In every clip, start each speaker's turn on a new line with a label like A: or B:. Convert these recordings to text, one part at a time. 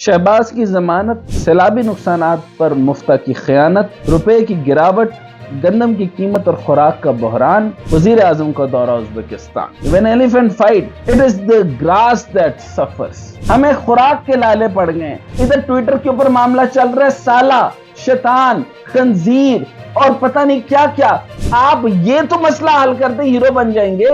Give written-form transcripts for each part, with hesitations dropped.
A: शहबाज की जमानत, सैलाबी नुकसानात पर मुफ्ता की खयानत, रुपए की गिरावट, गंदम की कीमत और खुराक का बहरान, वजीर आजम का दौरा Uzbekistan. When elephant fight, it is the grass that suffers। हमें खुराक के लाले पड़ गए। इधर ट्विटर के ऊपर मामला चल रहा है, साला, शैतान, खंजीर और पता नहीं क्या क्या। आप ये तो मसला हल करते हीरो बन जाएंगे।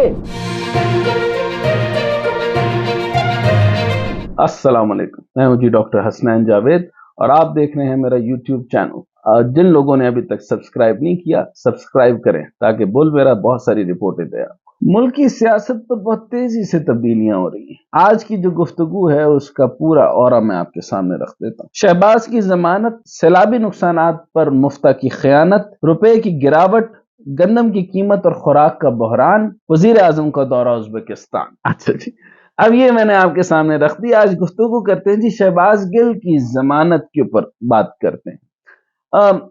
A: अस्सलाम वालेकुम, मैं हूं जी डॉक्टर हसनैन जावेद और आप देख रहे हैं मेरा यूट्यूब चैनल। जिन लोगों ने अभी तक सब्सक्राइब नहीं किया, सब्सक्राइब करें ताकि बोल मेरा बहुत सारी रिपोर्टें दे। मुल्क की सियासत पर बहुत तेजी से तब्दीलियां हो रही हैं। आज की जो गुफ्तगू है उसका पूरा औरा मैं आपके सामने रख देता हूँ। शहबाज की जमानत, सैलाबी नुकसानात पर मुफ्ता की खयानत, रुपए की गिरावट, गंदम की कीमत और खुराक का बहरान, वजीर आजम का दौरा उज्बेकिस्तान। अच्छा जी, अब ये मैंने आपके सामने रख दिया। आज गुफ्तगू करते हैं जी शहबाज गिल की जमानत के ऊपर बात करते हैं।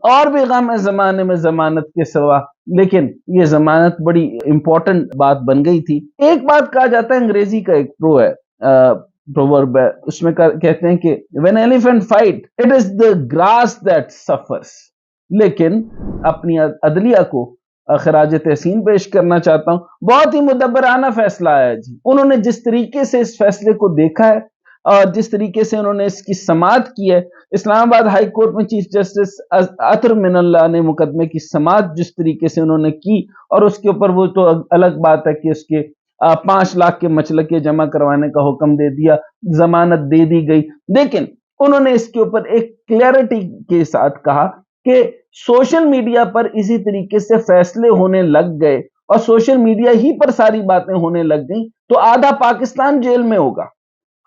A: और भी गम है जमाने में जमानत के सिवा, लेकिन ये जमानत बड़ी इंपॉर्टेंट बात बन गई थी। एक बात कहा जाता है, अंग्रेजी का एक प्रोवर्ब है, उसमें कहते हैं कि when elephant fight it is the grass that suffers. लेकिन अपनी अदलिया को खराज तहसीन पेश करना चाहता हूं। बहुत ही मुदब्बराना फैसला आया जी। उन्होंने जिस तरीके से इस फैसले को देखा है और जिस तरीके से उन्होंने इसकी समाअत की है, इस्लामाबाद हाई कोर्ट में चीफ जस्टिस अतर मिनल्लाह ने मुकदमे की समाअत जिस तरीके से उन्होंने की, और उसके ऊपर वो तो अलग बात है कि उसके 5 लाख के मचलके जमा करवाने का हुक्म दे दिया, जमानत दे दी गई। लेकिन उन्होंने इसके ऊपर एक क्लैरिटी के साथ कहा कि सोशल मीडिया पर इसी तरीके से फैसले होने लग गए और सोशल मीडिया ही पर सारी बातें होने लग गई तो आधा पाकिस्तान जेल में होगा।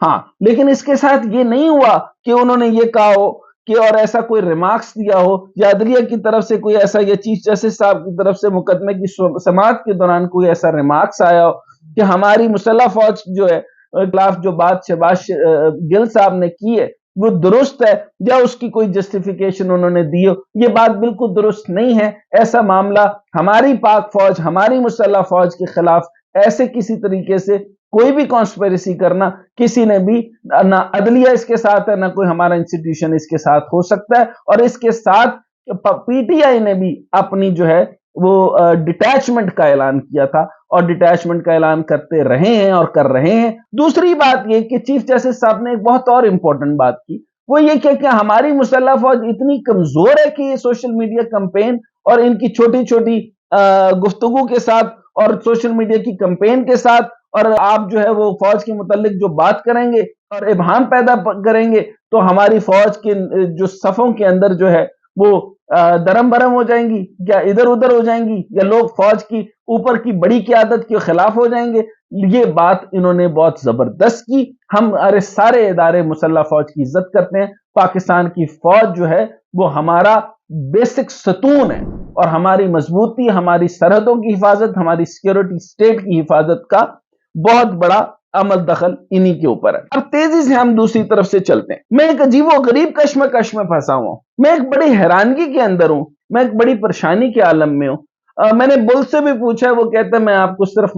A: हाँ, लेकिन इसके साथ ये नहीं हुआ कि उन्होंने ये कहा हो कि और ऐसा कोई रिमार्क्स दिया हो या अदलिया की तरफ से कोई ऐसा, या चीफ जस्टिस साहब की तरफ से मुकदमे की समाअत के दौरान कोई ऐसा रिमार्क्स आया हो कि हमारी मुसल्लह फौज जो है खिलाफ जो बात शहबाज गिल साहब ने की है वो दुरुस्त है, या उसकी कोई जस्टिफिकेशन उन्होंने दी हो। ये बात बिल्कुल दुरुस्त नहीं है। ऐसा मामला हमारी पाक फौज, हमारी मुसल्लह फौज के खिलाफ ऐसे किसी तरीके से कोई भी कॉन्स्पिरेसी करना किसी ने भी, ना अदलिया इसके साथ है, ना कोई हमारा इंस्टीट्यूशन इसके साथ हो सकता है। और इसके साथ पीटीआई ने भी अपनी जो है वो डिटैचमेंट का ऐलान किया था और डिटैचमेंट का ऐलान करते रहे हैं और कर रहे हैं। दूसरी बात ये कि चीफ जस्टिस साहब ने एक बहुत और इंपॉर्टेंट बात की, वो ये कि हमारी मुसल्लह फौज इतनी कमजोर है कि ये सोशल मीडिया कैंपेन और इनकी छोटी छोटी गुफ्तगू के साथ और सोशल मीडिया की कैंपेन के साथ, और आप जो है वो फौज के मुतालिक जो बात करेंगे और इब्हाम पैदा करेंगे तो हमारी फौज के जो सफों के अंदर जो है वो दरम बरम हो जाएंगी, या इधर उधर हो जाएंगी, या लोग फौज की ऊपर की बड़ी क़यादत के खिलाफ हो जाएंगे। ये बात इन्होंने बहुत जबरदस्त की। हम अरे सारे इदारे मुसल्लह फौज की इज्जत करते हैं। पाकिस्तान की फौज जो है वो हमारा बेसिक सतून है और हमारी मजबूती, हमारी सरहदों की हिफाजत, हमारी सिक्योरिटी स्टेट की हिफाजत का बहुत बड़ा अमल दखल इन्हीं के ऊपर है। अब तेजी से हम दूसरी तरफ से चलते हैं। मैं एक अजीब व गरीब कश्मकश में फंसा हुआ हूं। मैं एक बड़ी हैरानगी के अंदर हूं, मैं एक बड़ी परेशानी के आलम में हूं। मैंने बुल से भी पूछा, वो कहता है मैं आपको सिर्फ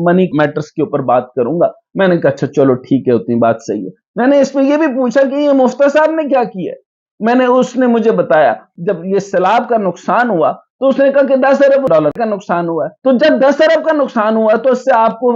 A: मनी मैटर्स के ऊपर बात करूंगा। मैंने कहा अच्छा चलो ठीक है, उतनी बात सही है। मैंने इसमें यह भी पूछा कि ये मुफ्ती साहब ने क्या किया है। उसने मुझे बताया जब ये सैलाब का नुकसान हुआ तो उसने कहा कि 10 अरब डॉलर का नुकसान हुआ है। तो जब 10 अरब का नुकसान हुआ तो इससे आपको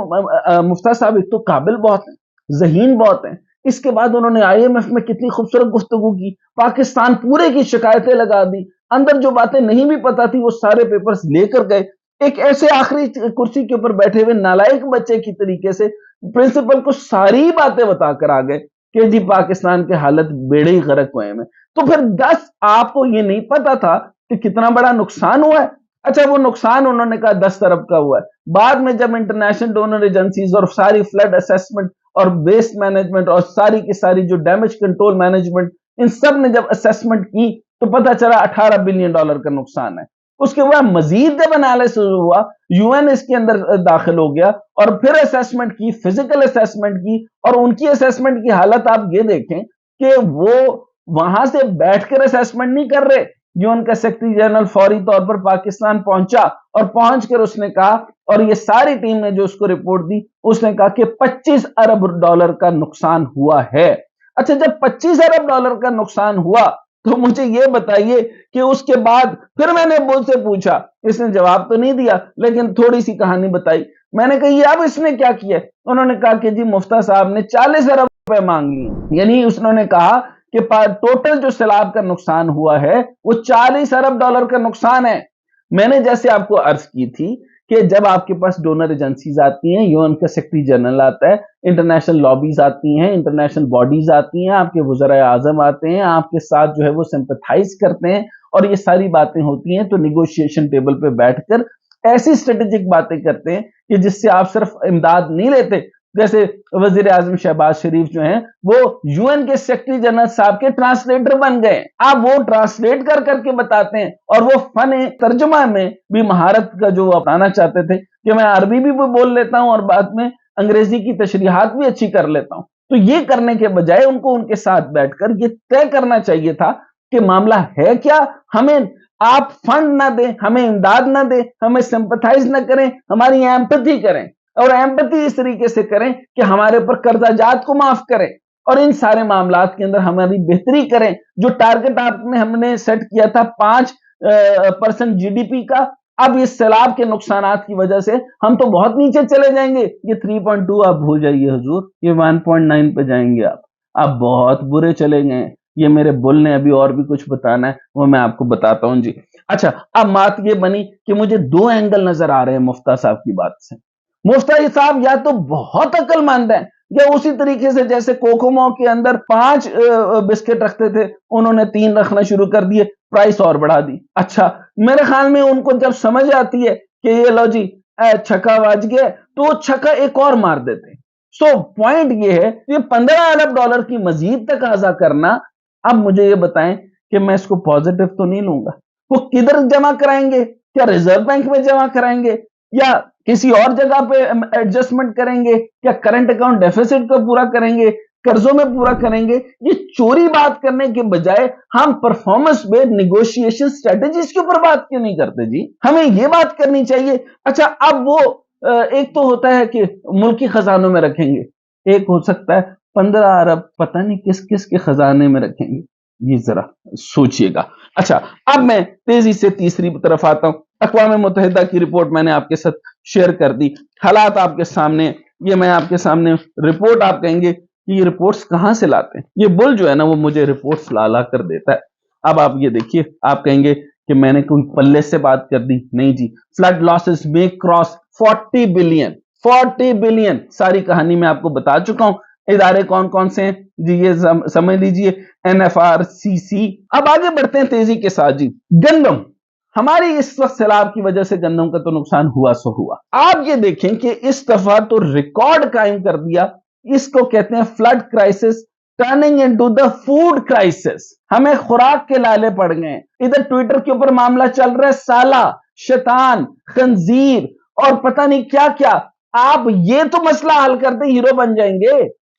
A: मुफ्ती साहब एक तो काबिल बहुत हैं, ज़हीन बहुत हैं। इसके बाद उन्होंने IMF में कितनी खूबसूरत गुफ्तगू की, पाकिस्तान पूरे की शिकायतें लगा दी, अंदर जो बातें नहीं भी पता थी वो सारे पेपर्स लेकर गए। एक ऐसे आखिरी कुर्सी के ऊपर बैठे हुए नालायक बच्चे की तरीके से प्रिंसिपल को सारी बातें बताकर आ गए कि जी पाकिस्तान के हालत बेड़े ही गर्क हुए में। तो फिर 10 आपको ये नहीं पता था कि कितना बड़ा नुकसान हुआ है। अच्छा, वो नुकसान उन्होंने कहा 10 अरब का हुआ है। बाद में जब इंटरनेशनल डोनर एजेंसीज और सारी फ्लड असेसमेंट और वेस्ट मैनेजमेंट और सारी की सारी जो डैमेज कंट्रोल मैनेजमेंट, इन सब ने जब असेसमेंट की तो पता चला 18 बिलियन डॉलर का नुकसान है। उसके बाद मजीद जब एनालिसिस हुआ, UN इसके अंदर दाखिल हो गया और फिर असेसमेंट की, फिजिकल असेसमेंट की, और उनकी असेसमेंट की हालत आप ये देखें कि वो वहां से बैठकर असेसमेंट नहीं कर रहे। UN का सेक्रेटरी जनरल फौरी तौर पर पाकिस्तान पहुंचा और पहुंचकर उसने कहा, और ये सारी टीम ने जो उसको रिपोर्ट दी, उसने कहा कि 25 अरब डॉलर का नुकसान हुआ है। اچھا جب 25 ارب ڈالر کا نقصان ہوا تو مجھے یہ بتائیے کہ اس کے بعد پھر میں نے ابو سے پوچھا، اس نے جواب تو نہیں دیا لیکن تھوڑی سی کہانی بتائی. میں نے کہا یہ اب اس نے کیا کیا؟ انہوں نے کہا کہ جی مفتیٰ صاحب نے 40 ارب روپے مانگ لیے. یعنی انہوں نے کہا کہ ٹوٹل جو سیلاب کا نقصان ہوا ہے وہ 40 ارب ڈالر کا نقصان ہے. میں نے جیسے آپ کو عرض کی تھی کہ جب آپ کے پاس ڈونر ایجنسیز آتی ہیں، یون کا سیکرٹری جنرل آتا ہے، انٹرنیشنل لابیز آتی ہیں، انٹرنیشنل باڈیز آتی ہیں، آپ کے وزراء اعظم آتے ہیں، آپ کے ساتھ جو ہے وہ سمپتھائز کرتے ہیں، اور یہ ساری باتیں ہوتی ہیں تو نیگوشیشن ٹیبل پہ بیٹھ کر ایسی اسٹریٹجک باتیں کرتے ہیں کہ جس سے آپ صرف امداد نہیں لیتے. جیسے وزیر اعظم شہباز شریف جو ہیں وہ یو این کے سیکرٹری جنرل صاحب کے ٹرانسلیٹر بن گئے. آپ وہ ٹرانسلیٹ کر کر کے بتاتے ہیں، اور وہ فن ترجمہ میں بھی مہارت کا جو اپنانا چاہتے تھے کہ میں عربی بھی بول لیتا ہوں اور بعد میں انگریزی کی تشریحات بھی اچھی کر لیتا ہوں. تو یہ کرنے کے بجائے ان کو ان کے ساتھ بیٹھ کر یہ طے کرنا چاہیے تھا کہ معاملہ ہے کیا. ہمیں آپ فنڈ نہ دیں، ہمیں امداد نہ دیں، ہمیں سمپتھائز نہ کریں، ہماری ایمپتھی کریں، اور ایمپتھی اس طریقے سے کریں کہ ہمارے اوپر قرضہ جات کو معاف کریں، اور ان سارے معاملات کے اندر ہماری بہتری کریں. جو ٹارگٹ ہم نے سیٹ کیا تھا 5% جی ڈی پی کا، اب اس سیلاب کے نقصانات کی وجہ سے ہم تو بہت نیچے چلے جائیں گے. یہ 3.2 آپ بھول جائیے حضور، یہ 1.9 پہ جائیں گے آپ بہت برے چلے گئے. یہ میرے بل نے ابھی اور بھی کچھ بتانا ہے، وہ میں آپ کو بتاتا ہوں جی. اچھا اب بات یہ بنی کہ مجھے 2 اینگل نظر آ رہے ہیں مفتیٰ صاحب کی بات سے. مفتیٰ صاحب یا تو بہت عقل مند ہیں، یا اسی طریقے سے جیسے کوکومو کے اندر 5 بسکٹ رکھتے تھے انہوں نے 3 رکھنا شروع کر دیے، پرائس اور بڑھا دی. اچھا میرے خیال میں ان کو جب سمجھ آتی ہے کہ یہ لو جی چھکا واج گیا تو وہ چھکا ایک اور مار دیتے. سو پوائنٹ یہ ہے کہ 15 ارب ڈالر کی مزید تقاضا کرنا. اب مجھے یہ بتائیں کہ میں اس کو پازیٹو تو نہیں لوں گا. وہ کدھر جمع کرائیں گے؟ کیا ریزرو بینک میں جمع کرائیں گے یا کسی اور جگہ پہ ایڈجسٹمنٹ کریں گے؟ کیا کرنٹ اکاؤنٹ ڈیفیسٹ کو پورا کریں گے؟ قرضوں میں پورا کریں گے؟ یہ چوری بات کرنے کے بجائے ہم پرفارمنس بیسڈ نیگوشیشن اسٹریٹجیز کے اوپر بات کیوں نہیں کرتے جی؟ ہمیں یہ بات کرنی چاہیے. اچھا اب وہ ایک تو ہوتا ہے کہ ملکی خزانوں میں رکھیں گے، ایک ہو سکتا ہے 15 ارب پتہ نہیں کس کس کے خزانے میں رکھیں گے. یہ ذرا سوچئے گا. اچھا اب میں تیزی سے تیسری طرف آتا ہوں. اقوام متحدہ کی رپورٹ میں نے آپ کے ساتھ شیئر کر دی، حالات آپ کے سامنے. یہ میں آپ کے سامنے رپورٹ، آپ کہیں گے کہ یہ رپورٹس کہاں سے لاتے ہیں؟ یہ بل جو ہے نا وہ مجھے رپورٹس لا کر دیتا ہے. اب آپ یہ دیکھیے، آپ کہیں گے کہ میں نے کوئی پلے سے بات کر دی. نہیں جی، فلڈ لاسز میں کراس 40 بلین. ساری کہانی میں آپ کو بتا چکا ہوں. ادارے کون کون سے ہیں جی یہ سمجھ لیجئے، NFRCC. اب آگے بڑھتے ہیں تیزی کے ساتھ جی. گندم، ہماری اس وقت سیلاب کی وجہ سے گندم کا تو نقصان ہوا سو ہوا. آپ یہ دیکھیں کہ اس دفعہ تو ریکارڈ قائم کر دیا. اس کو کہتے ہیں flood crisis turning into the food crisis. ہمیں خوراک کے لالے پڑ گئے. ادھر ٹویٹر کے اوپر معاملہ چل رہا ہے سالہ، شیطان، خنزیر اور پتہ نہیں کیا کیا. آپ یہ تو مسئلہ حل کر دیں، ہیرو بن جائیں گے.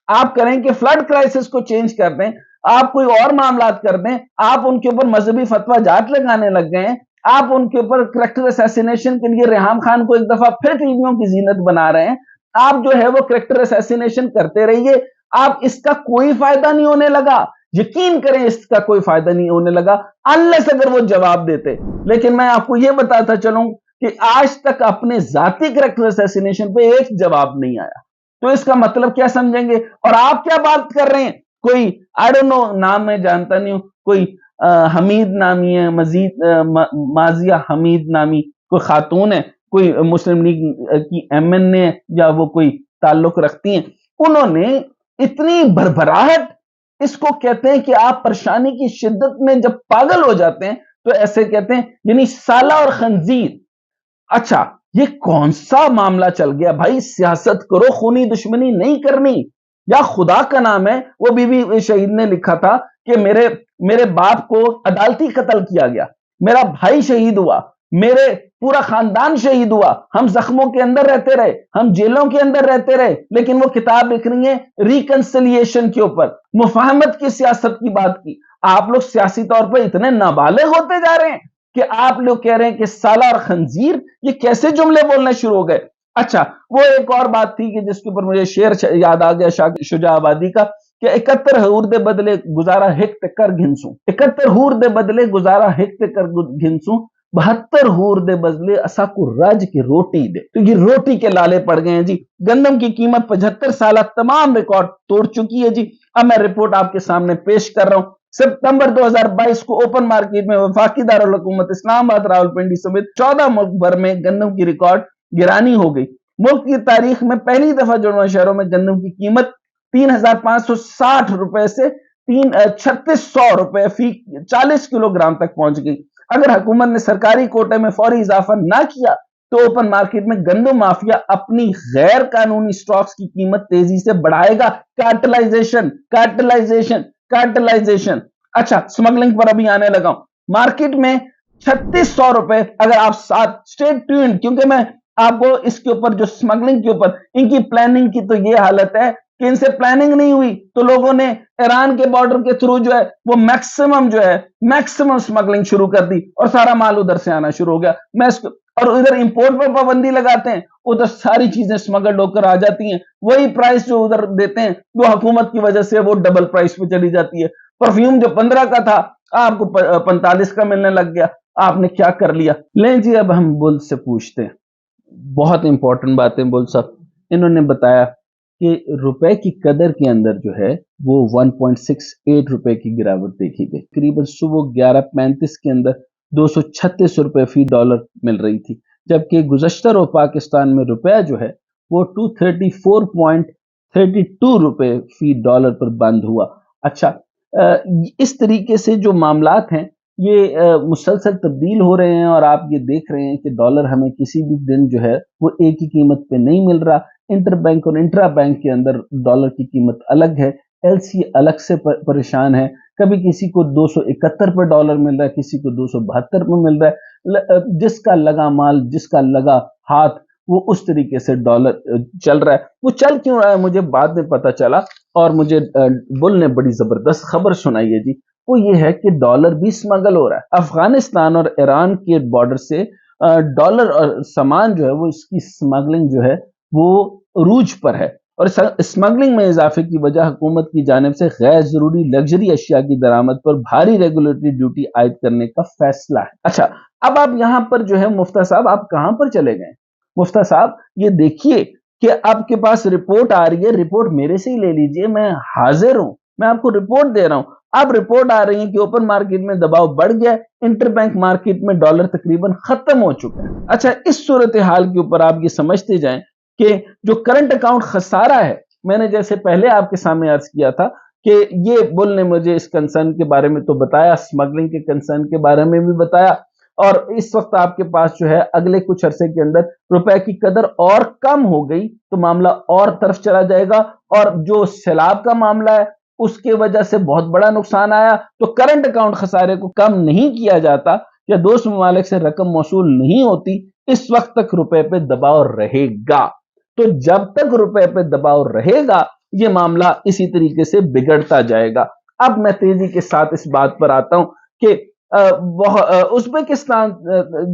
A: آپ کریں کہ فلڈ کرائسس کو چینج کر دیں، آپ کوئی اور معاملات کر دیں. آپ ان کے اوپر مذہبی فتویٰ جات لگانے لگ گئے ہیں. آپ ان کے اوپر کریکٹر اسیسینیشن کے لیے ریحام خان کو ایک دفعہ پھر ٹیویوں کی زینت بنا رہے ہیں. آپ جو ہے وہ کریکٹر اسیسینیشن کرتے رہیے. آپ اس کا کوئی فائدہ نہیں ہونے لگا. یقین کریں اس کا کوئی فائدہ نہیں ہونے لگا انلیس اگر وہ جواب دیتے. لیکن میں آپ کو یہ بتاتا چلوں کہ آج تک اپنے ذاتی کریکٹر اسیسینیشن پہ ایک جواب نہیں آیا. تو اس کا مطلب کیا سمجھیں گے؟ اور آپ کیا بات کر رہے ہیں؟ کوئی آئی ڈونٹ نو، نام میں جانتا نہیں ہوں، کوئی حمید نامی ہے، مازیہ حمید نامی کوئی خاتون ہے، کوئی مسلم لیگ کی MN ہے یا وہ کوئی تعلق رکھتی ہیں. انہوں نے اتنی بھربھراہٹ، اس کو کہتے ہیں کہ آپ پریشانی کی شدت میں جب پاگل ہو جاتے ہیں تو ایسے کہتے ہیں، یعنی سالہ اور خنزیر. اچھا یہ کون سا معاملہ چل گیا بھائی؟ سیاست کرو، خونی دشمنی نہیں کرنی. یا خدا کا نام ہے، وہ بی بی شہید نے لکھا تھا کہ میرے باپ کو عدالتی قتل کیا گیا، میرا بھائی شہید ہوا، میرے پورا خاندان شہید ہوا، ہم زخموں کے اندر رہتے رہے، ہم جیلوں کے اندر رہتے رہے. لیکن وہ کتاب لکھ رہی ہے ریکنسیلیشن کے اوپر، مفاہمت کی سیاست کی بات کی. آپ لوگ سیاسی طور پر اتنے نابالغ ہوتے جا رہے ہیں کہ آپ لوگ کہہ رہے ہیں کہ سالہ اور خنزیر. یہ کیسے جملے بولنے شروع ہو گئے؟ اچھا وہ ایک اور بات تھی کہ جس کے اوپر مجھے شعر یاد آ گیا شجاع آبادی کا کہ 71 हूर दे बदले गुजारा हिक्त कर घिनसूं, 71 हूर दे बदले गुजारा हिक्त कर घिनसूं, 72 हूर दे बदले असा को राज की रोटी दे। तो ये रोटी के लाले पड़ गए हैं जी। गंदम की कीमत 75 साल तमाम रिकॉर्ड तोड़ चुकी है जी। अब मैं रिपोर्ट आपके सामने पेश कर रहा हूं। सितंबर 2022 को ओपन मार्केट में वफाकी दारुल हुकूमत इस्लामाबाद रावलपिंडी समेत 14 मुल्क भर में गंदम की रिकॉर्ड गिरानी हो गई। मुल्क की तारीख में पहली दफा जुड़वा शहरों में गंदम की कीमत 3,560 रुपए से 3,600 रुपए फी 40 किलोग्राम तक पहुंच गई। अगर हुकूमत ने सरकारी कोटे में फौरी इजाफा ना किया तो ओपन मार्केट में गंदम माफिया अपनी गैर कानूनी स्टॉक्स की कीमत तेजी से बढ़ाएगा। Cartelization cartelization cartelization. अच्छा, स्मगलिंग पर अभी आने लगा हूं। मार्केट में 3600 रुपए, अगर आप साथ स्टेट ट्यून्ड, क्योंकि मैं आपको इसके ऊपर जो स्मगलिंग के ऊपर इनकी प्लानिंग की तो ये हालत है कि इनसे प्लानिंग नहीं हुई तो लोगों ने ईरान के बॉर्डर के थ्रू जो है वो मैक्सिमम स्मगलिंग शुरू कर दी और सारा माल उधर से आना शुरू हो गया। मैं इसको और इधर इंपोर्ट पर पाबंदी लगाते हैं, उधर सारी चीजें स्मगल्ड होकर आ जाती हैं। वही प्राइस जो उधर देते हैं वो हुकूमत की वजह से वो डबल प्राइस पे चली जाती है। परफ्यूम जो 15 का था आपको 45 का मिलने लग गया। आपने क्या कर लिया? लें जी, अब हम बुल से पूछते हैं। बहुत इंपॉर्टेंट बातें बुल साहब इन्होंने बताया कि रुपए की कदर के अंदर जो है वो 1.68 रुपए की गिरावट देखी गई। करीबन सुबह 11:35 के अंदर 236 रुपए फी डॉलर मिल रही थी, जबकि गुज़श्ता रोज पाकिस्तान में रुपया जो है वो 234.32 रुपए फी डॉलर पर बंद हुआ। अच्छा, इस तरीके से जो मामलात हैं ये मुसलसल तब्दील हो रहे हैं और आप ये देख रहे हैं कि डॉलर हमें किसी भी दिन जो है वो एक ही कीमत पे नहीं मिल रहा। इंटर बैंक और इंट्रा बैंक के अंदर डॉलर की कीमत अलग है, एलसी अलग से परेशान है। कभी किसी को 271 पर डॉलर मिल रहा है, किसी को 272 पर मिल रहा है। जिसका लगा माल, जिसका लगा हाथ, वो उस तरीके से डॉलर चल रहा है। वो चल क्यों रहा है मुझे बाद में पता चला और मुझे बुल ने बड़ी जबरदस्त खबर सुनाई है जी। वो ये है कि डॉलर भी स्मगल हो रहा है। अफगानिस्तान और ईरान के बॉर्डर से डॉलर और सामान जो है वो इसकी स्मगलिंग जो है वो रूज पर है और स्मगलिंग में इजाफे की वजह हुकूमत की जानिब से गैर जरूरी लग्जरी अशिया की दरामद पर भारी रेगुलेटरी ड्यूटी आयद करने का फैसला है। अच्छा, अब आप यहाँ पर जो है मुफ्ता साहब आप कहां पर चले गए? मुफ्ता साहब ये देखिए कि आपके पास रिपोर्ट आ रही है, रिपोर्ट मेरे से ही ले लीजिए, मैं हाजिर हूं, मैं आपको रिपोर्ट दे रहा हूं। अब रिपोर्ट आ रही है कि ओपन मार्केट में दबाव बढ़ गया, इंटरबैंक मार्केट में डॉलर तकरीबन खत्म हो चुका है। अच्छा, इस सूरत हाल के ऊपर आप ये समझते जाएं कि जो करंट अकाउंट खसारा है, मैंने जैसे पहले आपके सामने अर्ज किया था कि ये बुल ने मुझे इस कंसर्न के बारे में तो बताया, स्मगलिंग के कंसर्न के बारे में भी बताया, और इस वक्त आपके पास जो है अगले कुछ अरसे के अंदर रुपए की कदर और कम हो गई तो मामला और तरफ चला जाएगा, और जो सैलाब का मामला है उसके वजह से बहुत बड़ा नुकसान आया तो करंट अकाउंट खसारे को कम नहीं किया जाता या दोस्त ममालिक से रकम मौसूल नहीं होती, इस वक्त तक रुपए पे दबाव रहेगा। तो जब तक रुपए पे दबाव रहेगा ये मामला इसी तरीके से बिगड़ता जाएगा। अब मैं तेजी के साथ इस बात पर आता हूं कि उज़्बेकिस्तान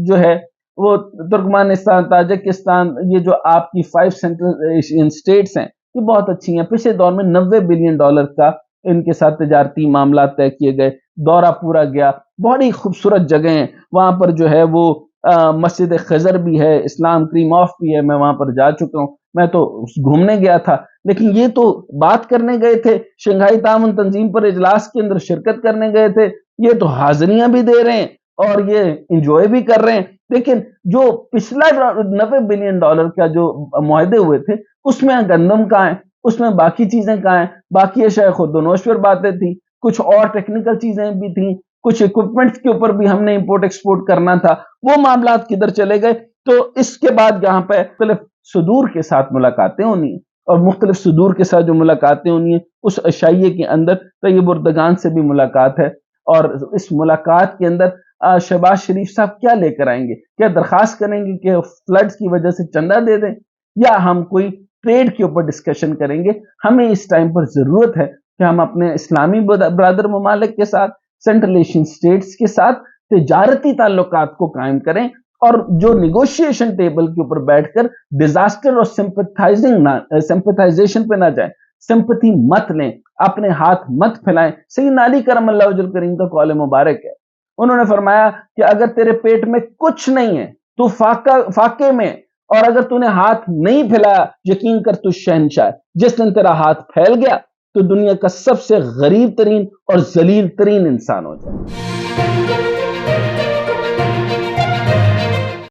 A: जो है वो तुर्कमेनिस्तान, ताजिकिस्तान, ये जो आपकी 5 सेंट्रल एशियन स्टेट्स हैं ये बहुत अच्छी हैं। पिछले दौर में 90 बिलियन डॉलर का इनके साथ तजारती मामला तय किए गए, दौरा पूरा गया, बड़ी खूबसूरत जगह हैं वहां पर जो है वो मस्जिद खजर भी है, इस्लाम क्रीम ऑफ भी है, मैं वहां पर जा चुका हूं, मैं तो घूमने गया था। लेकिन ये तो बात करने गए थे, शंघाई ताउन तंजीम पर इजलास के अंदर शिरकत करने गए थे, ये तो हाजिरियां भी दे रहे हैं और ये इंजॉय भी कर रहे हैं। लेकिन जो पिछला 90 बिलियन डॉलर का जो मुआहदे हुए थे उसमें गंदम कहाँ है, उसमें बाकी चीजें कहाँ हैं, बाकी अशया खुदोनोश्वर बातें थी, कुछ और टेक्निकल चीजें भी थी, कुछ इक्विपमेंट्स के ऊपर भी हमने इंपोर्ट एक्सपोर्ट करना था, वो मामला किधर चले गए। तो इसके बाद यहाँ पे मुख्तलिफ सुदूर के साथ मुलाकातें होनी है और मुख्तलिफ सुदूर के साथ जो मुलाकातें होनी है उस अशाइये के अंदर तैयब उर्दगान से भी मुलाकात है और इस मुलाकात के अंदर शहबाज शरीफ साहब क्या लेकर आएंगे, क्या दरखास्त करेंगे कि फ्लड्स की वजह से चंदा दे दें या हम कोई ट्रेड के ऊपर डिस्कशन करेंगे। हमें इस टाइम पर जरूरत है कि हम अपने इस्लामी ब्रदर ममालिक के साथ, सेंट्रल एशियन स्टेट्स के साथ तिजारती ताल्लुकात को कायम करें और जो निगोशिएशन टेबल के ऊपर बैठकर डिजास्टर और सिंपैथाइजेशन पे ना जाए, सिंपैथी मत लें, अपने हाथ मत फैलाएं। सैयदना अली करम अल्लाह वजह करीम का कौल मुबारक है, उन्होंने फरमाया कि अगर तेरे पेट में कुछ नहीं है, तू फाके में, और अगर तूने हाथ नहीं फैलाया, यकीन कर तू शहंशाह। जिस दिन तेरा हाथ फैल गया तो दुनिया का सबसे गरीब तरीन और जलील तरीन इंसान हो जाए।